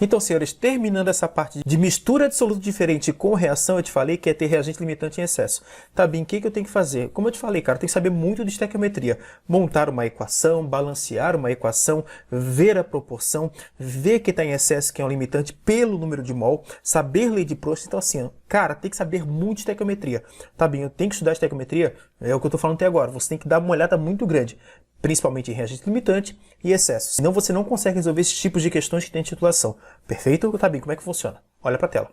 Então, senhores, terminando essa parte de mistura de soluto diferente com reação, eu te falei que é ter reagente limitante em excesso. Tá bem, o que eu tenho que fazer? Como eu te falei, cara, tem que saber muito de estequiometria. Montar uma equação, balancear uma equação, ver a proporção, ver que está em excesso, que é um limitante pelo número de mol, saber lei de Prost. Então, assim, cara, tem que saber muito de estequiometria. Tá bem, eu tenho que estudar estequiometria, é o que eu tô falando até agora. Você tem que dar uma olhada muito grande, principalmente em reagente limitante e excesso. Senão você não consegue resolver esses tipos de questões que tem titulação. Perfeito? Tá bem, como é que funciona? Olha para a tela.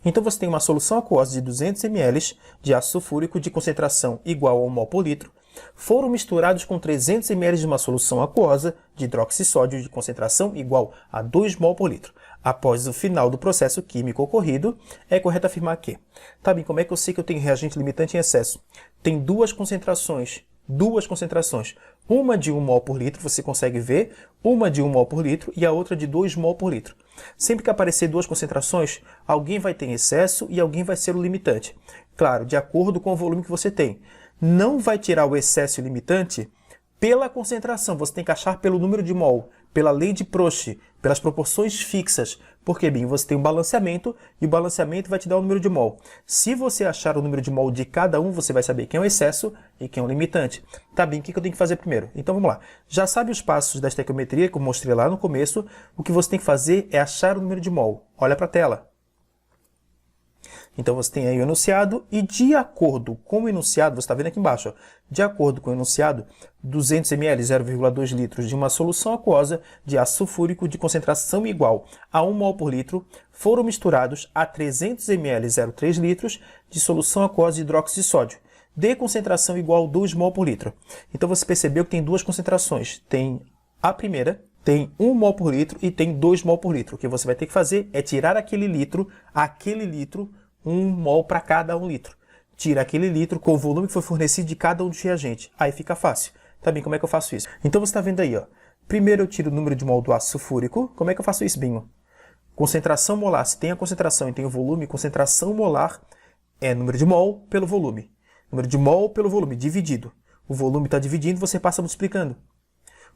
Então você tem uma solução aquosa de 200 ml de ácido sulfúrico de concentração igual a 1 mol por litro, foram misturados com 300 ml de uma solução aquosa de hidroxissódio de concentração igual a 2 mol por litro. Após o final do processo químico ocorrido, é correto afirmar que... Tá bem, como é que eu sei que eu tenho reagente limitante em excesso? Tem duas concentrações, uma de 1 mol por litro, você consegue ver, uma de 1 mol por litro e a outra de 2 mol por litro. Sempre que aparecer duas concentrações, alguém vai ter excesso e alguém vai ser o limitante. Claro, de acordo com o volume que você tem. Não vai tirar o excesso e o limitante pela concentração, você tem que achar pelo número de mol, pela lei de Prost, pelas proporções fixas. Porque, bem, você tem um balanceamento e o balanceamento vai te dar o número de mol. Se você achar o número de mol de cada um, você vai saber quem é o excesso e quem é o limitante. Tá bem, o que eu tenho que fazer primeiro? Então vamos lá. Já sabe os passos da estequiometria que eu mostrei lá no começo. O que você tem que fazer é achar o número de mol. Olha para a tela. Então você tem aí o enunciado e de acordo com o enunciado, você está vendo aqui embaixo, ó, de acordo com o enunciado, 200 ml, 0,2 litros de uma solução aquosa de ácido sulfúrico de concentração igual a 1 mol por litro foram misturados a 300 ml, 0,3 litros de solução aquosa de hidróxido de sódio de concentração igual a 2 mol por litro. Então você percebeu que tem duas concentrações. Tem a primeira, tem 1 mol por litro e tem 2 mol por litro. O que você vai ter que fazer é tirar aquele litro, 1 mol para cada 1 litro. Tira aquele litro com o volume que foi fornecido de cada um dos reagentes. Aí fica fácil. Tá bem, como é que eu faço isso? Então você está vendo aí, ó. Primeiro eu tiro o número de mol do ácido sulfúrico. Como é que eu faço isso, Binho? Concentração molar. Se tem a concentração e tem o volume, concentração molar é número de mol pelo volume. Número de mol pelo volume, dividido. O volume está dividindo, você passa multiplicando.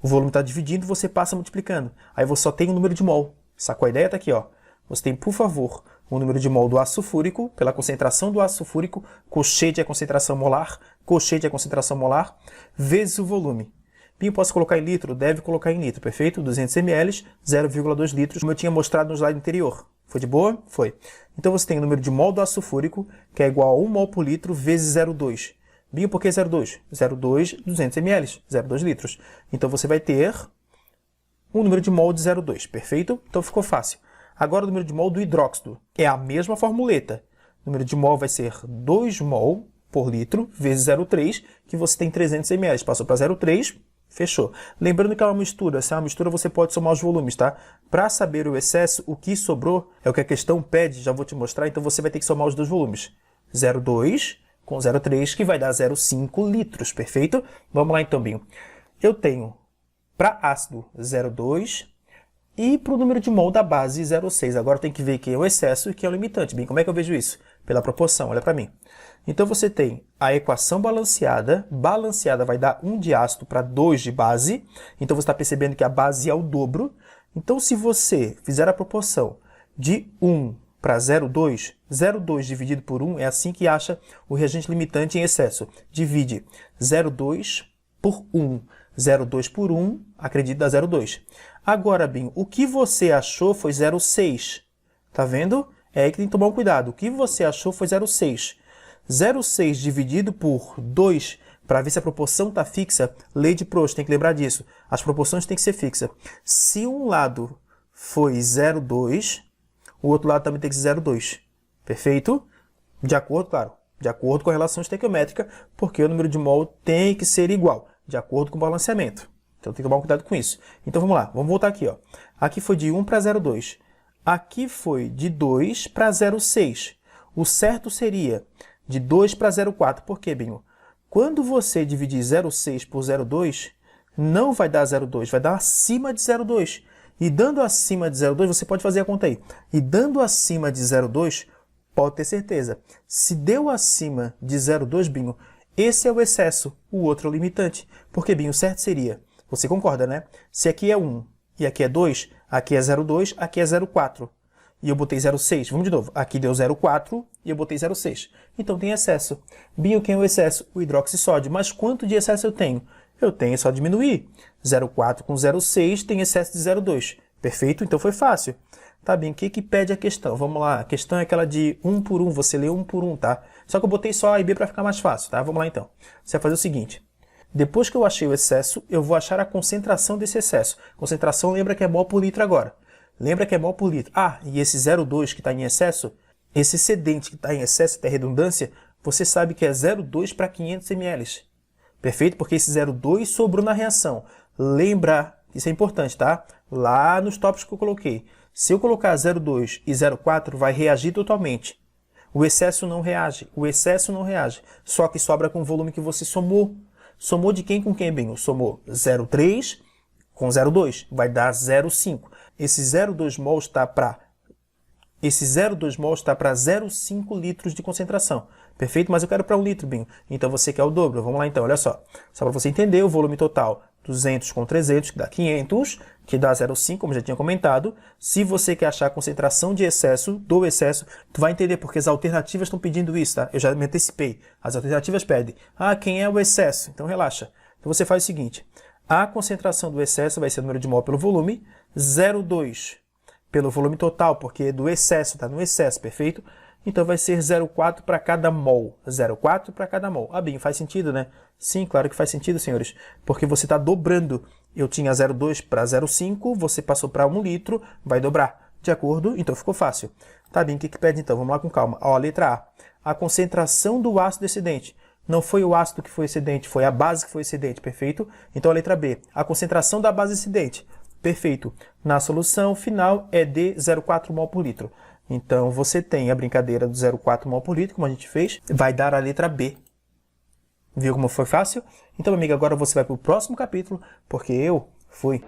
O volume está dividindo, você passa multiplicando. Aí você só tem o número de mol. Sacou a ideia? Está aqui, ó. Você tem, por favor, o número de mol do ácido sulfúrico, pela concentração do ácido sulfúrico, cochete é a concentração molar, cochete é a concentração molar, vezes o volume. Bem, posso colocar em litro? Deve colocar em litro, perfeito? 200 ml, 0,2 litros, como eu tinha mostrado no slide anterior. Foi de boa? Foi. Então você tem o número de mol do ácido sulfúrico, que é igual a 1 mol por litro, vezes 0,2. Bem, por que 0,2? 0,2, 200 ml, 0,2 litros. Então você vai ter um número de mol de 0,2, perfeito? Então ficou fácil. Agora o número de mol do hidróxido é a mesma formuleta. O número de mol vai ser 2 mol por litro vezes 0,3, que você tem 300 ml. Passou para 0,3, fechou. Lembrando que é uma mistura. Se é uma mistura, você pode somar os volumes, tá? Para saber o excesso, o que sobrou é o que a questão pede, já vou te mostrar. Então você vai ter que somar os dois volumes. 0,2 com 0,3, que vai dar 0,5 litros, perfeito? Vamos lá então, Binho. Eu tenho para ácido 0,2... e para o número de mol da base 0,6. Agora tem que ver quem é o excesso e quem é o limitante. Bem, como é que eu vejo isso? Pela proporção, olha para mim. Então você tem a equação balanceada. Balanceada vai dar 1 de ácido para 2 de base. Então você está percebendo que a base é o dobro. Então se você fizer a proporção de 1 para 0,2, 0,2 dividido por 1 é assim que acha o reagente limitante em excesso. Divide 0,2 por 1. 0,2 por 1, acredito, dá 0,2. Agora, bem, o que você achou foi 0,6. Tá vendo? É aí que tem que tomar um cuidado. O que você achou foi 0,6. 0,6 dividido por 2, para ver se a proporção está fixa, lei de Prost, tem que lembrar disso. As proporções têm que ser fixas. Se um lado foi 0,2, o outro lado também tem que ser 0,2. Perfeito? De acordo, claro, de acordo com a relação estequiométrica, porque o número de mol tem que ser igual, de acordo com o balanceamento. Então tem que tomar cuidado com isso. Então vamos lá, vamos voltar aqui, ó. Aqui foi de 1 para 0,2. Aqui foi de 2 para 0,6. O certo seria de 2 para 0,4. Por quê, Binho? Quando você dividir 0,6 por 0,2, não vai dar 0,2, vai dar acima de 0,2. E dando acima de 0,2, você pode fazer a conta aí. E dando acima de 0,2, pode ter certeza. Se deu acima de 0,2, Binho, esse é o excesso, o outro é o limitante. Porque, Binho, o certo seria... Você concorda, né? Se aqui é 1 e aqui é 2, Aqui é 0,2, aqui é 0,4. E eu botei 0,6. Vamos de novo. Aqui deu 0,4 e eu botei 0,6. Então tem excesso. Binho, quem é o excesso? O hidroxissódio. Mas quanto de excesso eu tenho? Eu tenho só diminuir. 0,4 com 0,6 tem excesso de 0,2. Perfeito? Então foi fácil. Tá bem, o que pede a questão? Vamos lá, a questão é aquela de 1 por 1, você lê 1 por 1, tá? Só que eu botei só A e B para ficar mais fácil, tá? Vamos lá então. Você vai fazer o seguinte. Depois que eu achei o excesso, eu vou achar a concentração desse excesso. Concentração lembra que é mol por litro agora. Lembra que é mol por litro. Ah, e esse 0,2 que está em excesso, esse excedente que está em excesso, tem redundância, você sabe que é 0,2 para 500 ml. Perfeito? Porque esse 0,2 sobrou na reação. Lembra, isso é importante, tá? Lá nos tópicos que eu coloquei. Se eu colocar 0,2 e 0,4, vai reagir totalmente. O excesso não reage. O excesso não reage. Só que sobra com o volume que você somou. Somou de quem com quem, bem? Somou 0,3 com 0,2. Vai dar 0,5. Esse 0,2 mol está para 0,5 litros de concentração. Perfeito? Mas eu quero para 1 litro, Binho. Então você quer o dobro. Vamos lá então, olha só. Só para você entender o volume total. 200 com 300, que dá 500, que dá 0,5, como já tinha comentado. Se você quer achar a concentração de excesso, do excesso, tu vai entender porque as alternativas estão pedindo isso, tá? Eu já me antecipei. As alternativas pedem. Ah, quem é o excesso? Então relaxa. Então você faz o seguinte. A concentração do excesso vai ser o número de mol pelo volume, 0,2 pelo volume total, porque do excesso, tá no excesso, perfeito? Então vai ser 0,4 para cada mol. 0,4 para cada mol. Ah, bem, faz sentido, né? Sim, claro que faz sentido, senhores. Porque você está dobrando. Eu tinha 0,2 para 0,5, você passou para 1 litro, vai dobrar. De acordo? Então ficou fácil. Tá bem, o que pede então? Vamos lá com calma. Ó, letra A. A concentração do ácido excedente. Não foi o ácido que foi excedente, foi a base que foi excedente, perfeito? Então a letra B. A concentração da base excedente. Perfeito. Na solução final é de 0,4 mol por litro. Então, você tem a brincadeira do 0,4 mol por litro, como a gente fez, vai dar a letra B. Viu como foi fácil? Então, amiga, agora você vai para o próximo capítulo, porque eu fui.